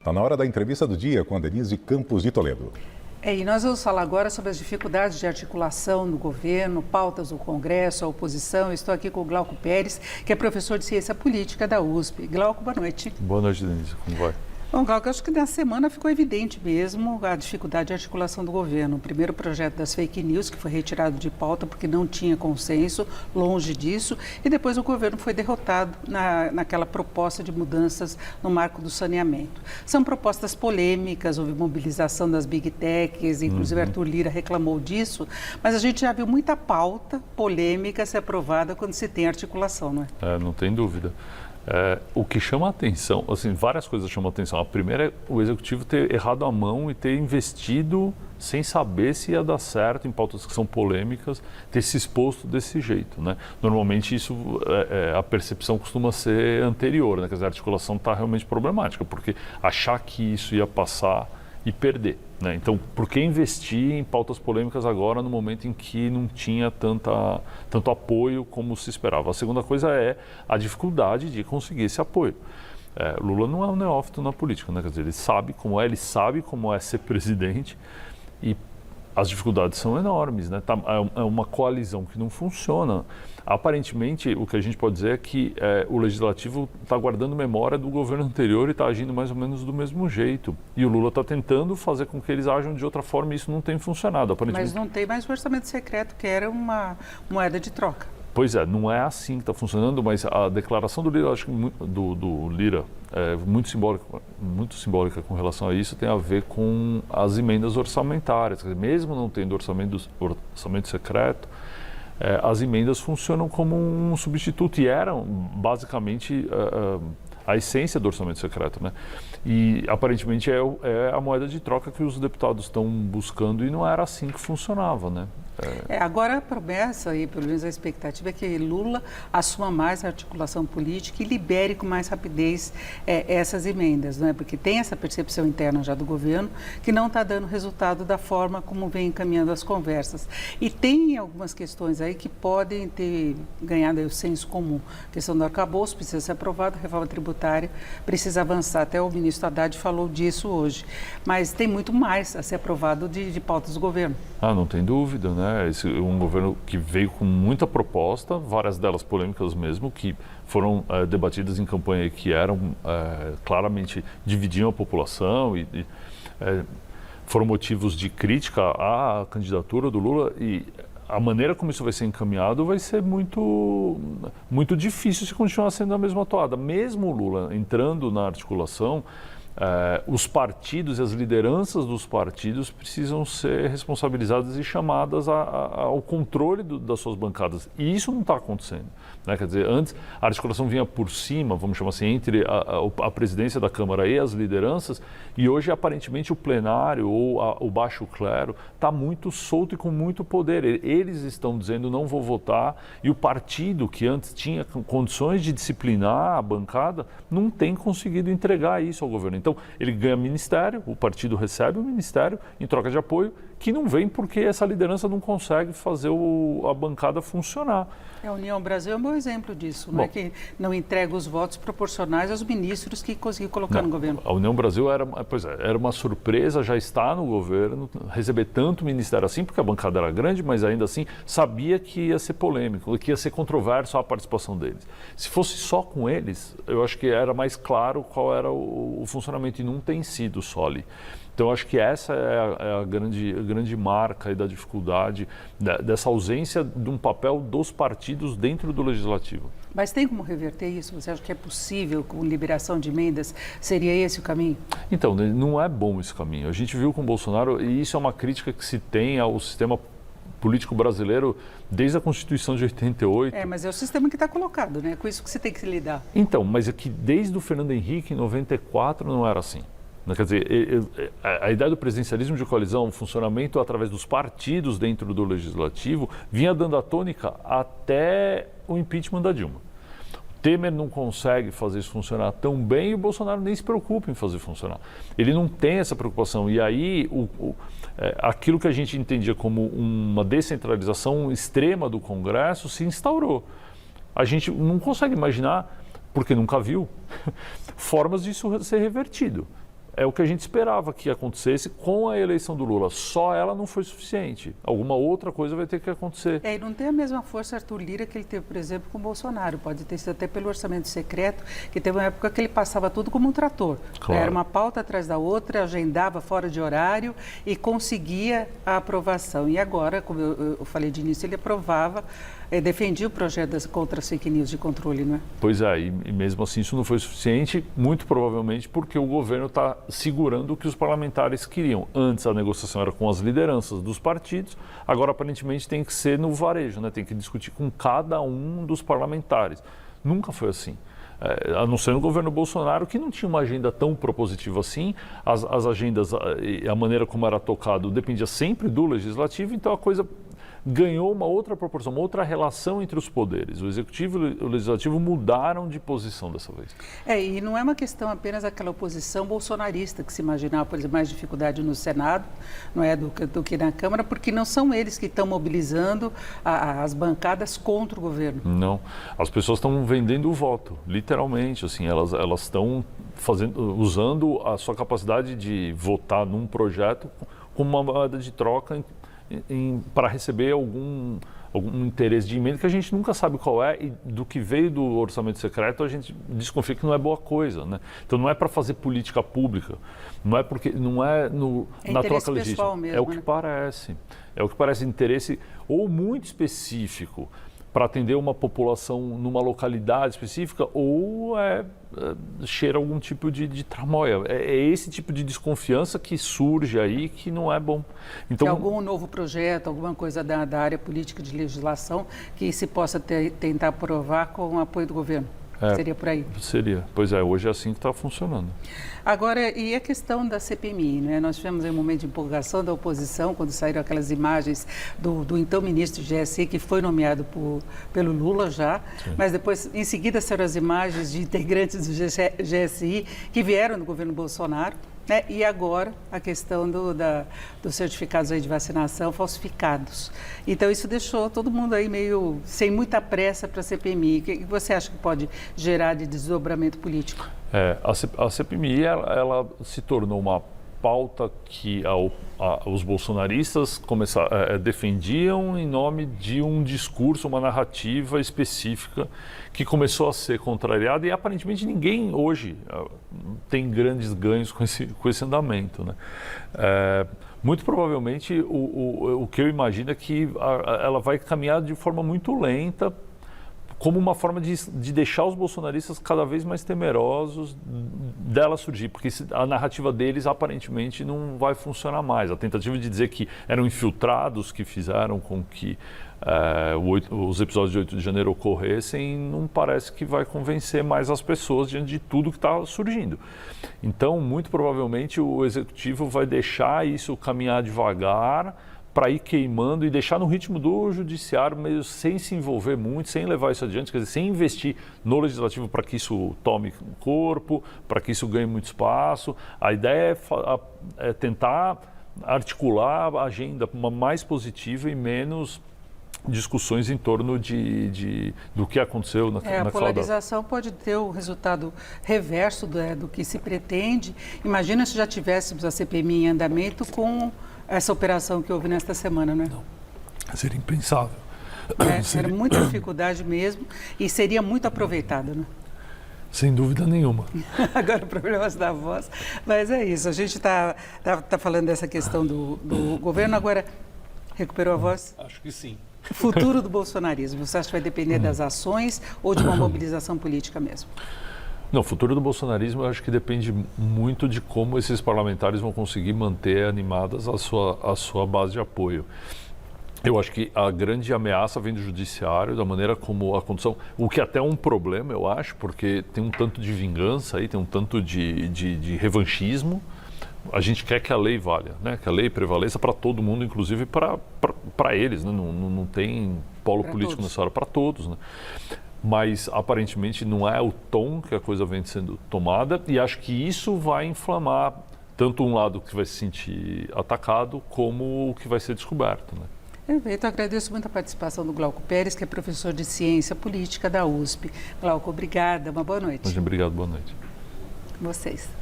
Está na hora da entrevista do dia com a Denise Campos de Toledo. E nós vamos falar agora sobre as dificuldades de articulação no governo, pautas do Congresso, a oposição. Estou aqui com o Glauco Pérez, que é professor de Ciência Política da USP. Glauco, boa noite. Boa noite, Denise. Como vai? Bom, Glauco, acho que na semana ficou evidente mesmo a dificuldade de articulação do governo. O primeiro projeto das fake news, que foi retirado de pauta porque não tinha consenso, longe disso, e depois o governo foi derrotado naquela proposta de mudanças no marco do saneamento. São propostas polêmicas, houve mobilização das big techs, inclusive Arthur Lira reclamou disso, mas a gente já viu muita pauta polêmica ser aprovada quando se tem articulação, não é? Não tem dúvida. O que chama a atenção, assim, várias coisas chamam a atenção. A primeira é o executivo ter errado a mão e ter investido sem saber se ia dar certo em pautas que são polêmicas, ter se exposto desse jeito, né? Normalmente isso, a percepção costuma ser anterior, né? Quer dizer, a articulação está realmente problemática, porque achar que isso ia passar e perder, né? Então, por que investir em pautas polêmicas agora no momento em que não tinha tanto apoio como se esperava? A segunda coisa é a dificuldade de conseguir esse apoio. Lula não é um neófito na política, né? Quer dizer, ele sabe como é ser presidente e as dificuldades são enormes, né? É uma coalizão que não funciona. Aparentemente, o que a gente pode dizer é que o Legislativo está guardando memória do governo anterior e está agindo mais ou menos do mesmo jeito. E o Lula está tentando fazer com que eles ajam de outra forma e isso não tem funcionado. Mas não tem mais o orçamento secreto, que era uma moeda de troca. Pois é, não é assim que está funcionando, mas a declaração do Lira, acho que do Lira, é muito simbólica com relação a isso, tem a ver com as emendas orçamentárias. Quer dizer, mesmo não tendo orçamento secreto, as emendas funcionam como um substituto e eram basicamente a essência do orçamento secreto, né? E aparentemente é a moeda de troca que os deputados estão buscando e não era assim que funcionava, né? Agora a promessa e pelo menos a expectativa é que Lula assuma mais a articulação política e libere com mais rapidez essas emendas, não é? Porque tem essa percepção interna já do governo que não está dando resultado da forma como vem encaminhando as conversas. E tem algumas questões aí que podem ter ganhado o senso comum. A questão do arcabouço precisa ser aprovada, a reforma tributária precisa avançar. Até o ministro Haddad falou disso hoje. Mas tem muito mais a ser aprovado de pautas do governo. Não tem dúvida, né? Esse é um governo que veio com muita proposta, várias delas polêmicas mesmo, que foram debatidas em campanha e que eram claramente dividiam a população e foram motivos de crítica à candidatura do Lula e a maneira como isso vai ser encaminhado vai ser muito difícil se continuar sendo a mesma toada. Mesmo o Lula entrando na articulação, os partidos e as lideranças dos partidos precisam ser responsabilizadas e chamadas ao controle das suas bancadas. E isso não está acontecendo, né? Quer dizer, antes a articulação vinha por cima, vamos chamar assim, entre a presidência da Câmara e as lideranças, e hoje aparentemente o plenário ou o baixo clero está muito solto e com muito poder. Eles estão dizendo não vou votar e o partido que antes tinha condições de disciplinar a bancada não tem conseguido entregar isso ao governo. Então, ele ganha ministério, o partido recebe o ministério em troca de apoio, que não vem porque essa liderança não consegue fazer a bancada funcionar. A União Brasil é um bom exemplo disso, não é? Que não entrega os votos proporcionais aos ministros que conseguiu colocar no governo. A União Brasil era uma surpresa, já está no governo, receber tanto ministério assim, porque a bancada era grande, mas ainda assim sabia que ia ser polêmico, que ia ser controverso a participação deles. Se fosse só com eles, eu acho que era mais claro qual era o funcionamento e não tem sido só ali. Então, acho que essa é a grande marca aí da dificuldade, dessa ausência de um papel dos partidos dentro do Legislativo. Mas tem como reverter isso? Você acha que é possível, com liberação de emendas, seria esse o caminho? Então, não é bom esse caminho. A gente viu com o Bolsonaro, e isso é uma crítica que se tem ao sistema político brasileiro desde a Constituição de 88. Mas é o sistema que está colocado, né? Com isso que você tem que se lidar. Então, mas é que desde o Fernando Henrique, em 94, não era assim. Quer dizer, a ideia do presidencialismo de coalizão, o funcionamento através dos partidos dentro do Legislativo, vinha dando a tônica até o impeachment da Dilma. O Temer não consegue fazer isso funcionar tão bem e o Bolsonaro nem se preocupa em fazer funcionar. Ele não tem essa preocupação. E aí, aquilo que a gente entendia como uma descentralização extrema do Congresso se instaurou. A gente não consegue imaginar, porque nunca viu, formas disso ser revertido. é o que a gente esperava que acontecesse com a eleição do Lula. Só ela não foi suficiente. Alguma outra coisa vai ter que acontecer. E não tem a mesma força Arthur Lira que ele teve, por exemplo, com o Bolsonaro. Pode ter sido até pelo orçamento secreto, que teve uma época que ele passava tudo como um trator. Claro. Era uma pauta atrás da outra, agendava fora de horário e conseguia a aprovação. E agora, como eu falei de início, ele aprovava, defendia o projeto contra as fake news de controle, não é? Pois é, e mesmo assim isso não foi suficiente, muito provavelmente porque o governo está segurando o que os parlamentares queriam. Antes a negociação era com as lideranças dos partidos, agora aparentemente tem que ser no varejo, né? Tem que discutir com cada um dos parlamentares. Nunca foi assim. A não ser no governo Bolsonaro, que não tinha uma agenda tão propositiva assim, as agendas e a maneira como era tocado dependia sempre do legislativo, então a coisa ganhou uma outra proporção, uma outra relação entre os poderes. O executivo e o legislativo mudaram de posição dessa vez. E não é uma questão apenas daquela oposição bolsonarista que se imaginava, por exemplo, mais dificuldade no Senado, não é, do que na Câmara, porque não são eles que estão mobilizando as bancadas contra o governo. Não, as pessoas estão vendendo o voto, literalmente, assim, elas estão usando a sua capacidade de votar num projeto como uma moeda de troca para receber algum interesse de emenda que a gente nunca sabe qual é, e do que veio do orçamento secreto a gente desconfia que não é boa coisa, né? Então não é para fazer política pública, não é porque não é na troca legítima, mesmo, é o que parece, interesse ou muito específico para atender uma população numa localidade específica, ou cheira algum tipo de tramóia. É esse tipo de desconfiança que surge aí que não é bom. Então, algum novo projeto, alguma coisa da área política de legislação que se possa tentar aprovar com o apoio do governo? Seria por aí? Seria. Pois é, hoje é assim que está funcionando. Agora, e a questão da CPMI, né? Nós tivemos um momento de empolgação da oposição, quando saíram aquelas imagens do então ministro de GSI, que foi nomeado pelo Lula já, sim, mas depois, em seguida, saíram as imagens de integrantes do GSI que vieram do governo Bolsonaro. Né? E agora a questão dos certificados aí de vacinação falsificados. Então isso deixou todo mundo aí meio sem muita pressa para a CPMI. O que você acha que pode gerar de desdobramento político? A CPMI ela se tornou uma pauta que os bolsonaristas defendiam em nome de um discurso, uma narrativa específica que começou a ser contrariada, e aparentemente ninguém hoje tem grandes ganhos com esse andamento, né? Muito provavelmente o que eu imagino é que ela vai caminhar de forma muito lenta, como uma forma de deixar os bolsonaristas cada vez mais temerosos dela surgir, porque a narrativa deles aparentemente não vai funcionar mais. A tentativa de dizer que eram infiltrados que fizeram com que os episódios de 8 de janeiro ocorressem não parece que vai convencer mais as pessoas diante de tudo que está surgindo. Então, muito provavelmente, o executivo vai deixar isso caminhar devagar, para ir queimando e deixar no ritmo do judiciário, mesmo sem se envolver muito, sem levar isso adiante, quer dizer, sem investir no legislativo para que isso tome corpo, para que isso ganhe muito espaço. A ideia é tentar articular a agenda mais positiva e menos discussões em torno do que aconteceu na A polarização pode ter o resultado reverso do que se pretende. Imagina se já tivéssemos a CPMI em andamento com essa operação que houve nesta semana, né? Não, seria impensável. Era muita dificuldade mesmo e seria muito aproveitada, né? Sem dúvida nenhuma. Agora, problemas da voz, mas é isso. A gente está falando dessa questão do governo. Agora, recuperou a voz? Acho que sim. Futuro do bolsonarismo, você acha que vai depender das ações ou de uma mobilização política mesmo? Não, o futuro do bolsonarismo eu acho que depende muito de como esses parlamentares vão conseguir manter animadas a sua base de apoio. Eu acho que a grande ameaça vem do judiciário, da maneira como a condução, o que até é um problema, eu acho, porque tem um tanto de vingança aí, tem um tanto de revanchismo. A gente quer que a lei valha, né? Que a lei prevaleça para todo mundo, inclusive para eles, né? Não tem polo político nessa hora, para todos, né? Mas aparentemente não é o tom que a coisa vem sendo tomada, e acho que isso vai inflamar tanto um lado que vai se sentir atacado como o que vai ser descoberto, né? Perfeito, agradeço muito a participação do Glauco Pérez, que é professor de Ciência Política da USP. Glauco, obrigada, uma boa noite. Obrigado, boa noite. Vocês.